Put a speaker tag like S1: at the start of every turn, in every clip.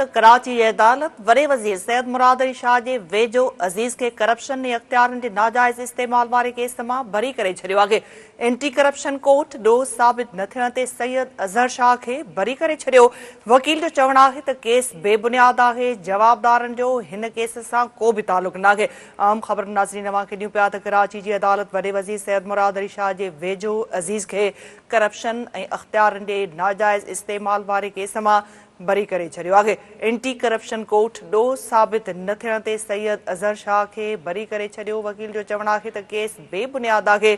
S1: त कराची जी अदालत वॾे वज़ीर सैयद मुराद अली शाह जे वेझो अज़ीज़ खे करप्शन ऐं अख़्तियारनि जे नाजाइज़ इस्तेमाल वारे केस मां बरी करे छॾियो आहे। एंटी करप्शन कोर्ट ॾोह साबित न थियण ते सैयद अज़हर शाह खे बरी करे छॾियो। वकील जो चवणु आहे त केस बेबुनियाद आहे। जवाबदारनि जो हिन केस सां को बि तालुक़ नाहे। आम ख़बर नाज़रीन अवांखे ॾियूं पिया त कराची जी अदालत वॾे वज़ीर सैयद मुराद अली शाह जे वेझो अज़ीज़ खे करप्शन ऐं अख़्तियारनि जे नाजाइज़ इस्तेमाल वारे केस मां बरी करे छॾियो आहे। एंटी करप्शन कोर्ट ॾोह साबित न थियण ते सैयद अज़हर शाह खे बरी करे छॾियो। वकील जो चवणु आहे त केस बेबुनियाद आहे।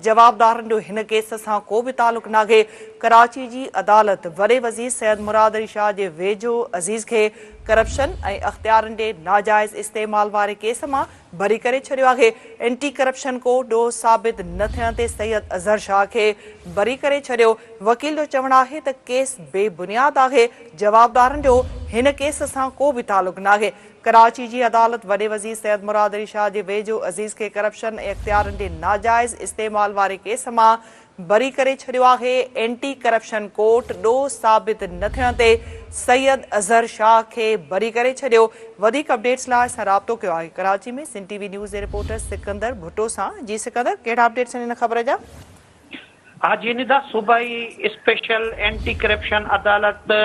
S1: जवाबदारनि जो हिन केस सां को बि तालुक़ नाहे। कराची जी अदालत वॾे वज़ीर सैयद मुराद अली शाह जे वेझो अज़ीज़ खे करप्शन ऐं अख़्तियारनि जे नाजाइज़ इस्तेमाल वारे केस मां बरी करे छॾियो आहे। एंटी करप्शन कोर्ट ॾोह साबित न थियण ते सैयद अज़हर शाह खे बरी करे छॾियो। वकील जो चवणु आहे त केस बेबुनियाद आहे। जवाबदारनि जो हिन केस सां को बि तालुक़ नाहे। कराची जी अदालत वॾे वज़ीर सैयद मुराद अली शाह जे वेझो अज़ीज़ खे करप्शन ऐं अख़्तियारनि जे नाजाइज़ इस्तेमाल वारे केस मां बरी करे छॾियो आहे। एंटी करप्शन कोर्ट ॾोह साबित न थियण ते सैयद अज़हर शाह खे बरी करे छॾियो। वधीक अपडेट्स लाइ असां राब्तो कयो आहे कराची में सिंध टीवी न्यूज़ जे रिपोर्टर सिकंदर भुट्टो सां। जी सिकंदर, कहिड़ा अपडेट्स आहिनि हिन ख़बर जा?
S2: हाँ जी निदा, सूबाई स्पेशल एंटी करप्शन अदालत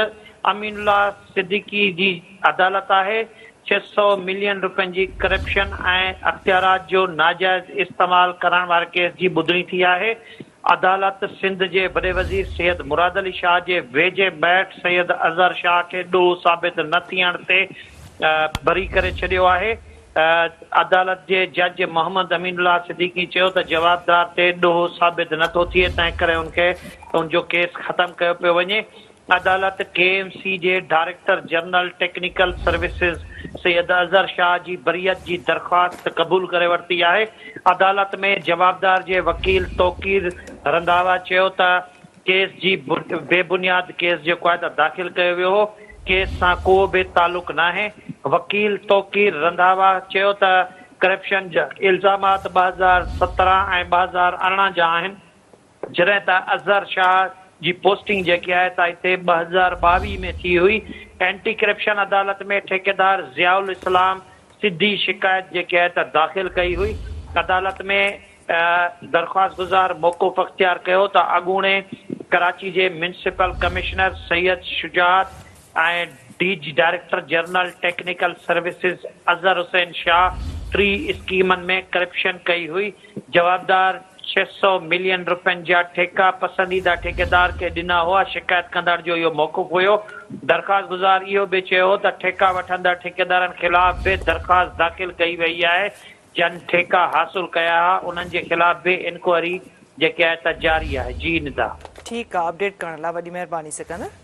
S2: अमीनुल्लाह सिद्दीकी जी अदालत है। 600 मिलियन रुपयनि जी करप्शन ऐं अख़्तियारात जो नाजाइज़ इस्तेमाल करण वारे केस जी ॿुधणी थी आहे। अदालत सिंध जे वॾे वज़ीर सैयद मुराद अली शाह जे वेझे बैट सैयद अज़हर शाह खे ॾोह साबित न थियण ते बरी करे छॾियो आहे। अदालत जे जज मोहम्मद अमीनुल्लाह सिद्दीकी चयो त जवाबदार ते ॾोह साबित नथो थिए, तंहिं करे उनजो केस ख़त्म कयो पियो वञे। अदालत KMC जे director general technical services Syed Azhar Shah जी बरियत जी दरख़्वास्त क़बूल करे वरिती आहे। अदालत में जवाबदार जे वकील तौक़ीर रंधावा चयो त केस जी बेबुनियाद केस जेको आहे त दाख़िल कयो वियो हो। केस सां को बि तालुक़ नाहे। वकील तौक़ीर रंधावा चयो त करप्शन जा इल्ज़ामात 2017 ऐं 2018 जा आहिनि, जॾहिं त अज़हर शाह जी पोस्टिंग जेकी आहे त हिते 2022 में थी हुई। एंटी करप्शन अदालत में ठेकेदार ज़ियाउल इस्लाम सिद्धी शिकायत जेकी आहे त दाख़िल कई हुई। अदालत में दरख़्वास्त गुज़ार मौक़ूफ़ अख़्तियार कयो त अॻूणे कराची जे म्यूनिसिपल कमिश्नर सैयद शुजात ऐं DG director general technical services Azhar Hussain Shah 3 स्कीमनि में करप्शन कई हुई। जवाबदार 600 मिलियन रुपयनि जा ठेका पसंदीदा ठेकेदार के ॾिना हुआ। शिकायत कंदड़ जो इहो मौक़ूफ़ हुयो। दरख़्वास्त गुज़ार इहो बि चयो हो त ठेका वठंदड़ ठेकेदारनि ख़िलाफ़ बि दरख़्वास्त दाख़िल कई वई आहे। जन ठेका हासिल कया हुआ उन्हनि जे ख़िलाफ़ बि इंक्वायरी जेकी आहे त जारी आहे। जी निदा,
S1: ठीकु आहे। अपडेट करण लाइ वॾी महिरबानी सिकंदर।